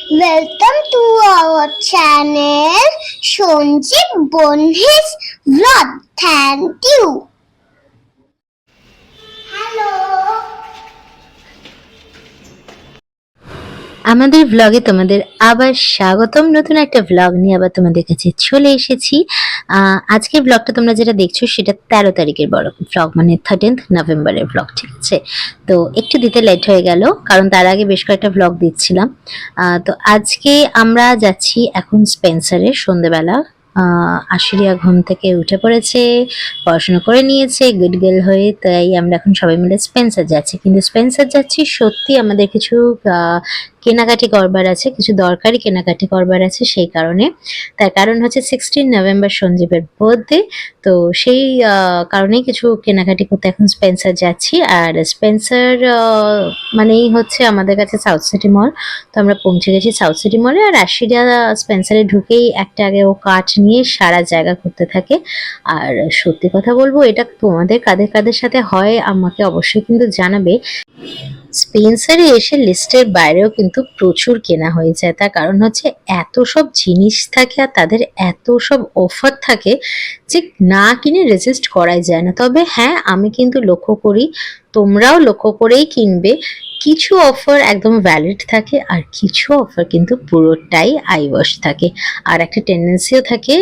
Welcome to our channel Sonjit Bonhis Vlog. Thank you. Hello. আমাদের ব্লগে তোমাদের আবার স্বাগতম। নতুন একটা ব্লগ নিয়ে আবার তোমাদের কাছে চলে এসেছি। আজকের ব্লগটা তোমরা যেটা দেখছো সেটা 13 তারিখের বড় ব্লগ, মানে 13th নভেম্বরের ব্লগ, ঠিক আছে? তো একটু দিতে লেট হয়ে গেল, কারণ তার আগে বেশ কয়েকটা ব্লগ দিচ্ছিলাম। তো আজকে আমরা যাচ্ছি এখন স্পেন্সারে সন্ধেবেলা। আশুরিয়া ঘুম থেকে উঠে পড়েছে, পড়াশোনা করে নিয়েছে গুড গার্ল হয়ে, তাই আমরা এখন সবাই মিলে স্পেন্সার যাচ্ছি। কিন্তু স্পেন্সার যাচ্ছি সত্যি আমাদের কিছু কেনাকাটি করবার আছে, কিছু দরকারি কেনাকাটি করবার আছে, সেই কারণে। তার কারণ হচ্ছে 16 নভেম্বর সঞ্জীবের বার্থডে। তো সেই কারণেই কিছু কেনাকাটি করতে এখন স্পেন্সার যাচ্ছি। আর স্পেন্সার মানেই হচ্ছে আমাদের কাছে সাউথ সিটি মল। তো আমরা পৌঁছে গেছি সাউথ সিটি মলে। আর আশিরা স্পেন্সারে ঢুকেই একটা আগে ও কার্ট নিয়ে সারা জায়গা করতে থাকে। আর সত্যি কথা বলবো, এটা তোমাদের কাদের কাদের সাথে হয় আমাকে অবশ্যই কিন্তু জানাবে। স্পেন্সারে এসে লিস্টের বাইরেও কিন্তু প্রচুর কেনা হয়ে যায়। তার কারণ হচ্ছে এত সব জিনিস থাকে আর তাদের এত সব অফার থাকে যে না কিনে রেজিস্ট করাই যায় না। তবে হ্যাঁ, আমি কিন্তু লক্ষ্য করি, তোমরাও লক্ষ্য করেই কিনবে, কিছু অফার একদম ভ্যালিড থাকে আর কিছু অফার কিন্তু পুরোটাই আইওয়াশ থাকে। আর একটা টেন্ডেন্সিও থাকে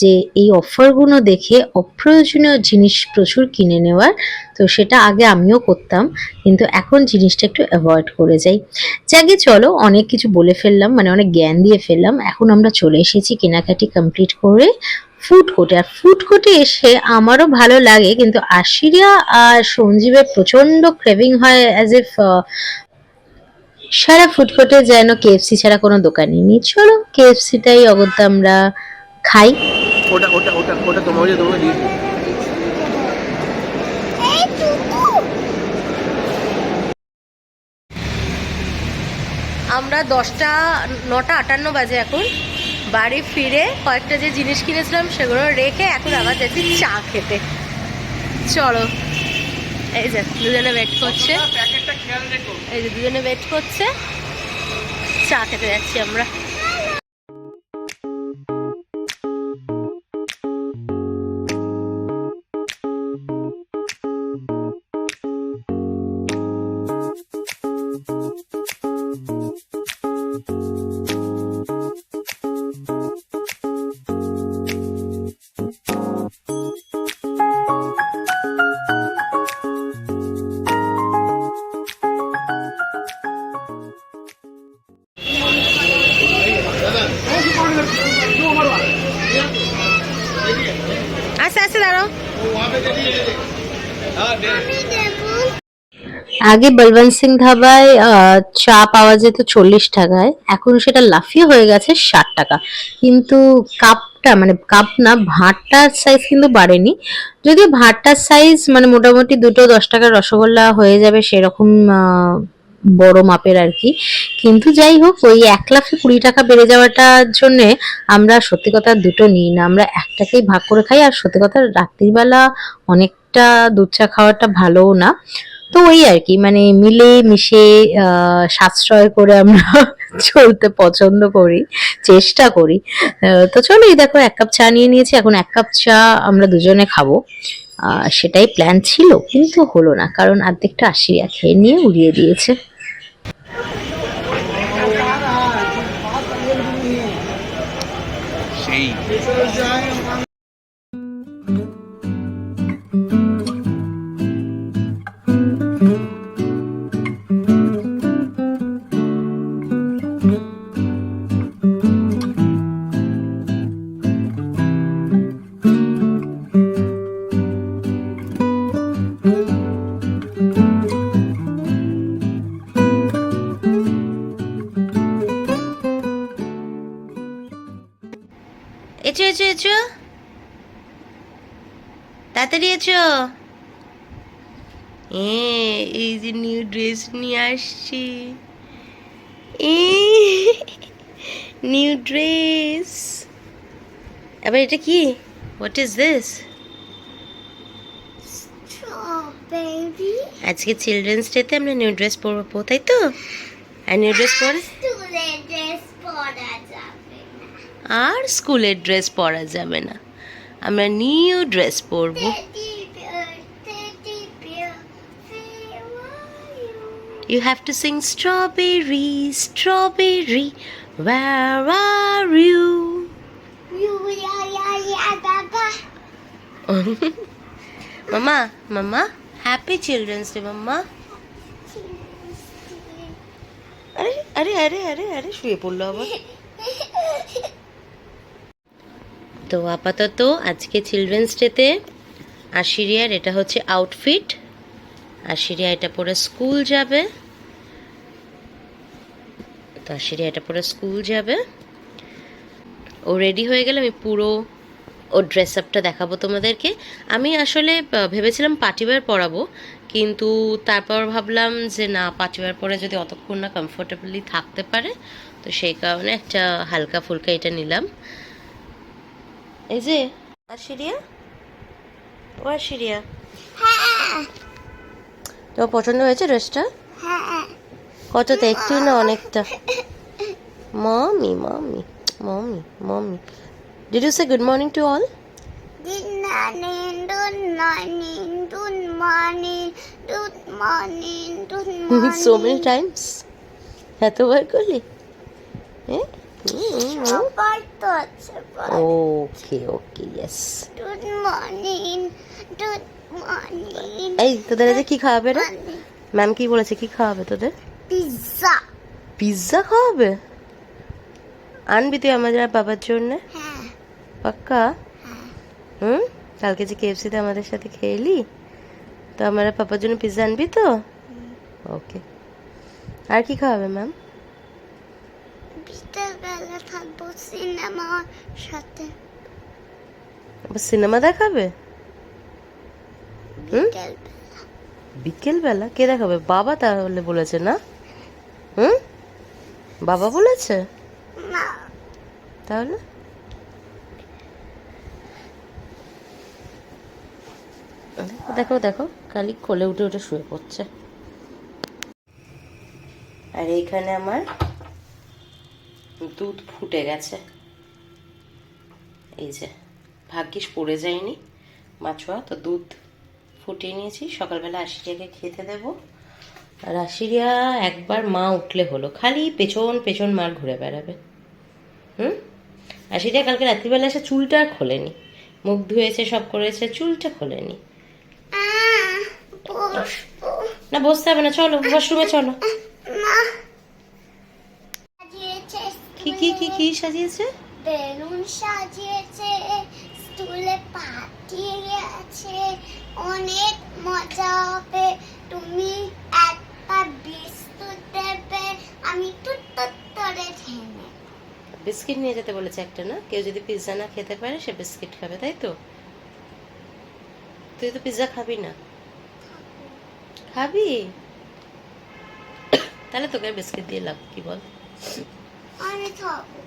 যে এই অফারগুলো দেখে অপ্রয়োজনীয় জিনিস প্রচুর কিনে নেওয়ার। তো সেটা আগে আমিও করতাম, কিন্তু এখন জিনিসটা একটু অ্যাভয়েড করে যাই। যাকে চলো, অনেক কিছু বলে ফেললাম, মানে অনেক জ্ঞান দিয়ে ফেললাম। এখন আমরা চলে এসেছি কেনাকাটি কমপ্লিট করে ফুড কোর্টে। আর ফুড কোর্টে এসে আমারও ভালো লাগে, কিন্তু আশিরিয়া আর সঞ্জীবের প্রচন্ড ক্রেভিং হয়, অ্যাজ ইফ সারা ফুড কোর্টে যেন কেএফসি ছাড়া কোনো দোকানই নেই। চলো কেএফসিটাই অগত্যা আমরা খাই। ওটা ওটা ওটা ওটা তোমাকে দিয়ে দিই। আমরা 9:58 বাজে এখন বাড়ি ফিরে কয়েকটা যে জিনিস কিনেছিলাম সেগুলো রেখে এখন আবার যাচ্ছি চা খেতে। চলো, এই যে দুজনে ওয়েট করছে, এই যে দুজনে ওয়েট করছে, চা খেতে যাচ্ছি আমরা। আস্তে আস্তে দাঁড়াও। আগে বলবন্ত সিং ধাবায় চা পাওয়া যেত 40 টাকায়, এখন সেটা লাফিয়ে হয়ে গেছে 60 টাকা। কিন্তু কাপটা, মানে কাপ না, ভাঁড়টার সাইজ কিন্তু বাড়েনি। যদিও ভাঁড়টার সাইজ মানে মোটামুটি দুটো 10 টাকার রসগোল্লা হয়ে যাবে সেরকম বড় মাপের আর কি। কিন্তু যাই হোক, ওই 1 লাফে 20 টাকা বেড়ে যাওয়াটার জন্য আমরা সত্যি কথা দুটো নিই না, আমরা একটাকেই ভাগ করে খাই। আর সত্যি কথা রাত্রিবেলা অনেকটা দুধ চা খাওয়াটা ভালোও না। তো ওই আর কি, মানে মিলে মিশে সাশ্রয় করে আমরা চলতে পছন্দ করি, চেষ্টা করি। তো চলো, এই দেখো 1 কাপ চা নিয়ে নিয়েছি। এখন 1 কাপ চা আমরা দুজনে খাবো, সেটাই প্ল্যান ছিল, কিন্তু হলো না, কারণ অর্ধেকটা আশিয়া খেয়ে নিয়ে উড়িয়ে দিয়েছে। সেই এচো এচো এচো, তাড়াতাড়ি এচো। এই যে নিউ ড্রেস নিয়ে আসছি, নিউ ড্রেস। এবার এটা কি? What is this? Strawberry. আজকে চিলড্রেন্স ডেতে আমরা নিউ ড্রেস পরবো, তাই তো? আর নিউ ড্রেস পরে Student dress পরা যাবে না। আর স্কুলের ড্রেস পরা যাবে না, আমরা নিউ ড্রেস পরবো। Teddy bear, where are you? You have to sing strawberry, strawberry, where are you? You, ya, baba. Mama, Mama, happy Children's Day, Mama. আরে আরে আরে আরে আরে শুয়ে পড়লো আবার। তো আপাতত আজকে চিলড্রেন্স ডেতে আশিরিয়ার এটা হচ্ছে আউটফিট। আশিরিয়া এটা পরে স্কুল যাবে, তো আশিরিয়া এটা পরে স্কুল যাবে। ও রেডি হয়ে গেলে আমি পুরো ওর ড্রেস আপটা দেখাবো তোমাদেরকে। আমি আসলে ভেবেছিলাম পার্টিওয়্যার পরাবো, কিন্তু তারপর ভাবলাম যে না, পার্টিওয়্যার পরে যদি অতক্ষণ না কমফোর্টেবলি থাকতে পারে, তো সেই কারণে একটা হালকা ফুলকা এটা নিলাম। এই যে আশিরিয়া, ও আশিরিয়া, হ্যাঁ, তো পছন্দ হয়েছে ড্রেসটা? হ্যাঁ। কতটা? একটু না অনেকটা? Mummy mummy mummy mummy, did you say good morning to all? Good morning, good morning, good morning, good morning, good morning. So many Times, এতবার করলি? সবার তো আছে বল। ওকে ওকে, yes. Good morning, good morning. এই তোদের আজকে কি খাওয়াবে রে? ম্যাম কি বলেছে, কি খাওয়াবে তোদের? পিৎজা। পিৎজা খাওয়াবে? আনবি তুই আমাদের আর বাবার জন্য? হ্যাঁ, পাক্কা? হুম, কালকে যে কেএফসিতে আমাদের সাথে খেয়েলি, তো আমার আর পাপার জন্য পিৎজা আনবি তো? ওকে। আর কি খাওয়াবে ম্যাম? বিকেলবেলা থাকবো সিনেমার সাথে। সিনেমা দেখাবে? বিকেলবেলা। বিকেলবেলা কে দেখাবে? বাবা তাহলে বলেছে না? হুম, বাবা বলেছে? না, তাহলে দেখো দেখো, খালি কোলে উঠে উঠে শুয়ে পড়ছে। আর এইখানে আমার দুধ ফুটে গেছে, এই যে, ভাগ্যিস পড়ে যায়নি মাছুয়া, তো দুধ ফুটিয়ে নিয়েছি। সকালবেলা আশিরিয়াকে খেতে দেব। আর আশিরিয়া একবার মা উঠলে হলো, খালি পেছন পেছন মার ঘুরে বেড়াবে। হুম, আশিরিয়া কালকে রাত্রিবেলা এসে চুলটা আর খোলেনি, মুখ ধুয়েছে, সব করেছে, চুলটা খোলেনি। বসবো না বসতে হবে না, চলো ওয়াশরুমে চলো। না। সাজিয়েছে কি কি কি কি সাজিয়েছে? বেলুন সাজিয়েছে, স্টুলে পাঠিয়ে আছে, অনেক মজা হবে। তুমি একটা বিস্কুট দেবে, আমি টুট করে ঠেনে। বিস্কিট নিয়ে যেতে বলেছে একটা, না? কেউ যদি পিৎজা না খেতে পারে সে বিস্কিট খাবে, তাই তো? তুই তো পিৎজা খাবি না? খাবি? তাহলে তোকে বিস্কিট দিয়ে লাভ কি বল? আমি খাবো।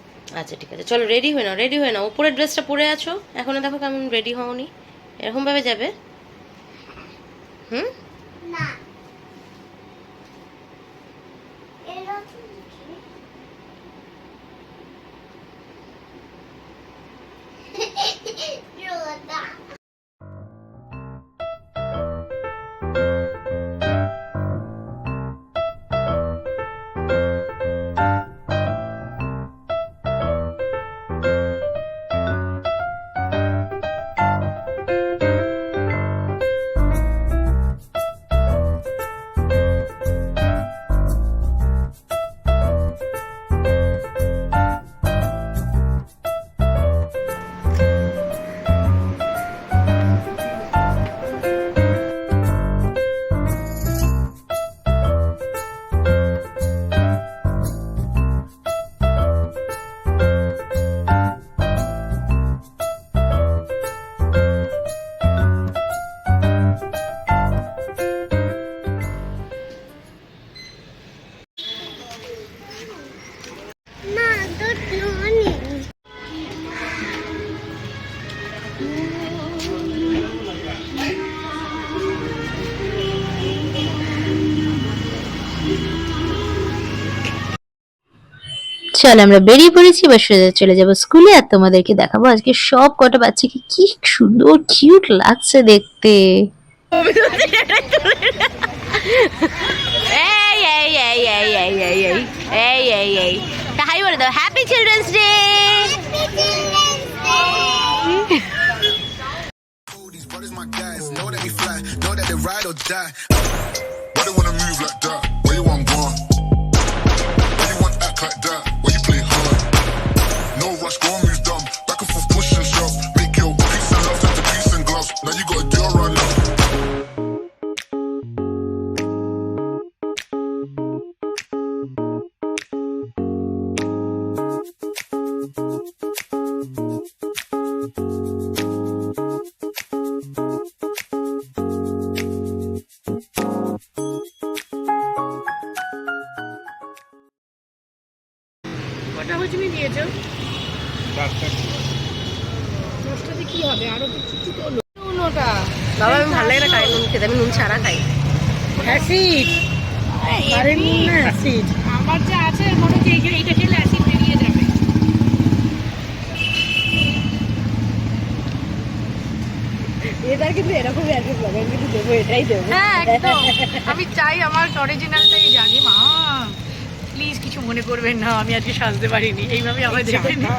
আচ্ছা ঠিক আছে, চলো রেডি হয়ে নাও, রেডি হয়ে নাও। উপরের ড্রেসটা পরে আছো এখনো, দেখো কেমন রেডি হওনি। এরকম ভাবে যাবে? হুম, না, এরকম কি? রোদা। চলো আমরা বেরিয়ে পড়েছি, এবার সোজা চলে যাবো স্কুলে, আর তোমাদেরকে দেখাবো আজকে সব কটা বাচ্চাকে কি সুন্দর কিউট লাগছে দেখতে। এই এই এই এই এই এই এই এই এই এই হাই বলে দাও, happy children's day. These brothers my guys, know that we fly, know that they ride or die. Why they wanna move like that? Where you want gone? Why you want act like that? Why you play hard? No rush, go and move dumb. Back and forth, push and shove. Make your peace and love turn to peace and gloves. Now you gotta deal right now. কটা হজমি দিয়েছো? দশটাতে কি হবে? আরো কিছু তো নুনটা বাবা আমি ভালো লাগে না কারি নুন খেতে, আমি নুন ছাড়া খাই। অ্যাসিড, আরে নুন না অ্যাসিড। আমার যা আছে মনে হচ্ছে এইটা খেলে অ্যাসিড বেরিয়ে যাবে। এবার কিন্তু এরকমই আর কি ব্লগার কিন্তু দেবো, এটাই দেবো। হ্যাঁ একদম, আমি চাই আমার অরিজিনালটাই জানি। মা প্লিজ কিছু মনে করবেন না, আমি আজকে সাজতে পারিনি, এইভাবে আমার দেখবেন না।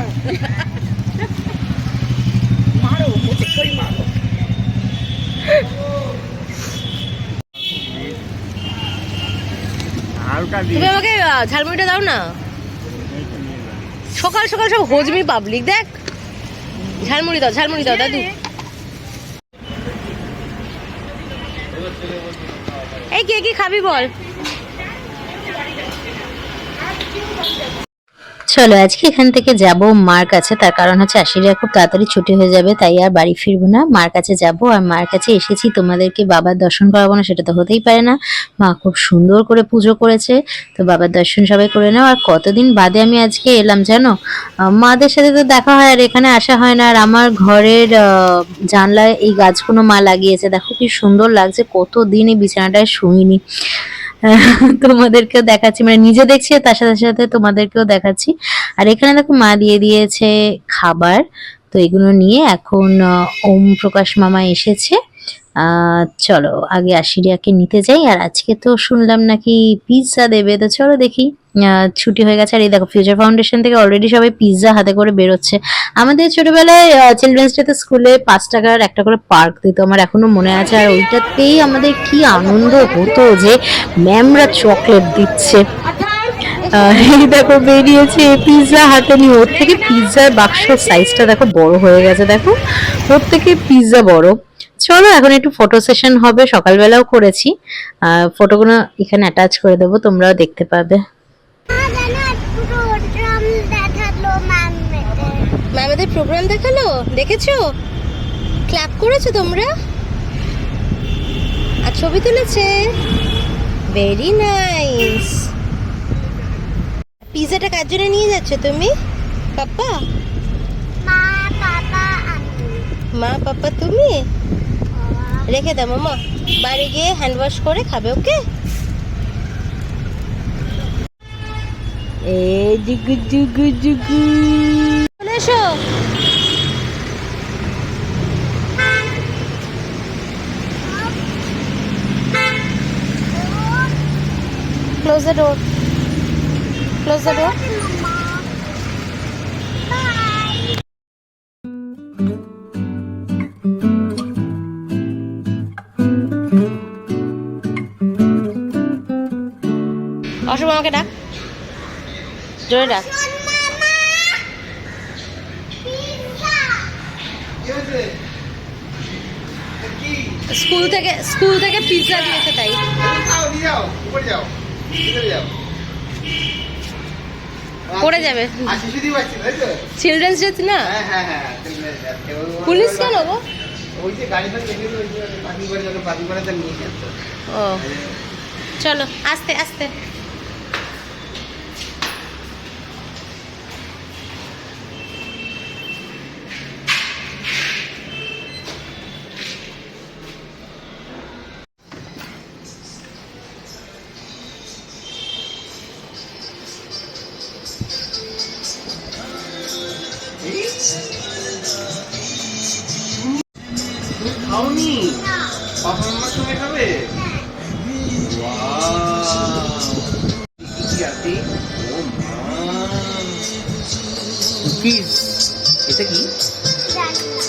মারো মোটে করে মারো। তুমি আমাকে ঝালমুড়িটা দাও না, সকাল সকাল সব হজমি পাবলিক দেখ। ঝালমুড়ি দাও, ঝালমুড়ি দাও দাদু। এই কে কি খাবি বল। চলো আজকে এখান থেকে যাব মার কাছে, তার কারণ হচ্ছে আশিরা খুব তাড়াতাড়ি ছুটি হয়ে যাবে, তাই আর বাড়ি ফিরবো না, মার কাছে যাব। আর মার কাছে এসেছি, তোমাদেরকে বাবার দর্শন করাবো না সেটা তো হতেই পারে না। মা খুব সুন্দর করে পুজো করেছে, তো বাবার দর্শন সবাই করে নাও। আর কতদিন বাদে আমি আজকে এলাম জানো, মাদের সাথে তো দেখা হয় আর এখানে আসা হয় না। আর আমার ঘরের জানলায় এই গাছগুলো মা লাগিয়েছে, দেখো কি সুন্দর লাগছে, কতদিন এই বিছানাটায় শুইনি। তোমাদেরকেও দেখাচ্ছি, মানে নিজে দেখছি তার সাথে সাথে তোমাদেরকেও দেখাচ্ছি। আর এখানে দেখো মা দিয়ে দিয়েছে খাবার, তো এগুলো নিয়ে এখন ওম প্রকাশ মামা এসেছে। চলো আগে আশিরিয়াকে নিতে যাই। আর আজকে তো শুনলাম নাকি পিৎজা দেবে, তো চলো দেখি। ছুটি হয়ে গেছে, আর এই দেখো ফিউচার ফাউন্ডেশন থেকে অলরেডি সবাই পিৎজা হাতে করে বেরোচ্ছে। আমাদের ছোটবেলায় চিলড্রেন্স ডেতে স্কুলে 5 টাকার একটা করে পার্ক দিত, আমার এখনো মনে আছে। আর ওইটাতেই আমাদের কি আনন্দ হতো যে ম্যামরা চকলেট দিচ্ছে। এই দেখো বেরিয়েছে পিৎজা হাতে নিয়ে, ওর থেকে পিৎজার বাক্সের সাইজটা দেখো বড় হয়ে গেছে, দেখো ওর থেকে পিৎজা বড়। চলো এখন একটু ফটো সেশন হবে, সকালবেলাও করেছি, ফটোগুলো এখানে অ্যাটাচ করে দেবো, তোমরাও দেখতে পাবে। ম্যামেদের প্রোগ্রাম দেখালো, দেখেছো? ক্ল্যাপ করেছো তোমরা? আর ছবি তুলেছে, ভেরি নাইস। পিৎজাটা কার জন্য নিয়ে যাচ্ছ তুমি? পাপা? মা বাবা আমি। মা পাপা তুমি? রেখে দাও মামা, বাড়ি গিয়ে হ্যান্ড ওয়াশ করে খাবে, ওকে? এই জুগু জুগু জুগু চলে এসো। Close the door. Close the door. অশুভ আমাকে ডাক, জোরে ডাক। স্কুল থেকে পিৎজা দিয়েছে তাই। পড়ে যাবে, চিলড্রেন্স ডে না। পুলিশ কেন গো? ও চলো আস্তে আস্তে। পাপা মামার সঙ্গে খাবে? কি আছে? ও মা, কুকিজ। এটা কি? জানি না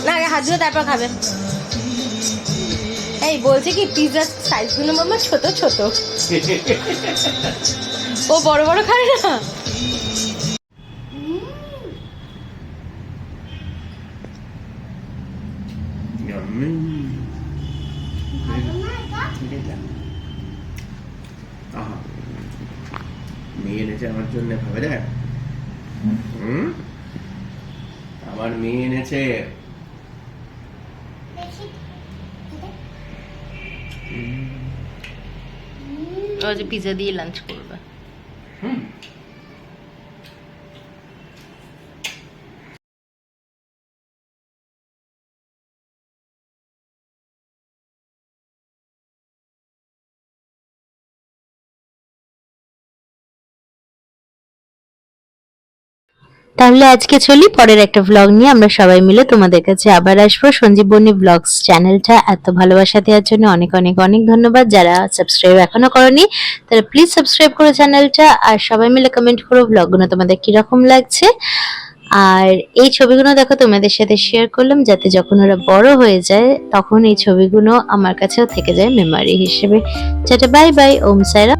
না। আগে হাত ধুয়ে তারপর খাবে। এই বলছে কি পিৎজার সাইজগুলো মামা ছোট ছোট, ও বড় বড় খায় না। Yummy. ভালো না এটা? আহা, মেয়ে এনেছে আমার জন্য, খাবে দেখ। আমার মেয়ে এনেছে। দেখি। ও যে পিৎজা দিয়ে লাঞ্চ করবে। তাহলে আজকে চলি পরের একটা ভ্লগ নিয়ে আমরা সবাই মিলে তোমাদের কাছে আবার আসবো। সঞ্জীবনী ব্লগস চ্যানেলটা এত ভালোবাসা দেওয়ার জন্য অনেক অনেক অনেক ধন্যবাদ। যারা সাবস্ক্রাইব এখনো করনি তারা প্লিজ সাবস্ক্রাইব করো চ্যানেলটা, আর সবাই মিলে কমেন্ট করো ব্লগগুলো তোমাদের কিরকম লাগছে। আর এই ছবিগুলো দেখো তোমাদের সাথে শেয়ার করলাম যাতে যখন ওরা বড় হয়ে যায় তখন এই ছবিগুলো আমার কাছেও থেকে যায় মেমোরি হিসেবে। টাটা বাই বাই, ওম সাইরা।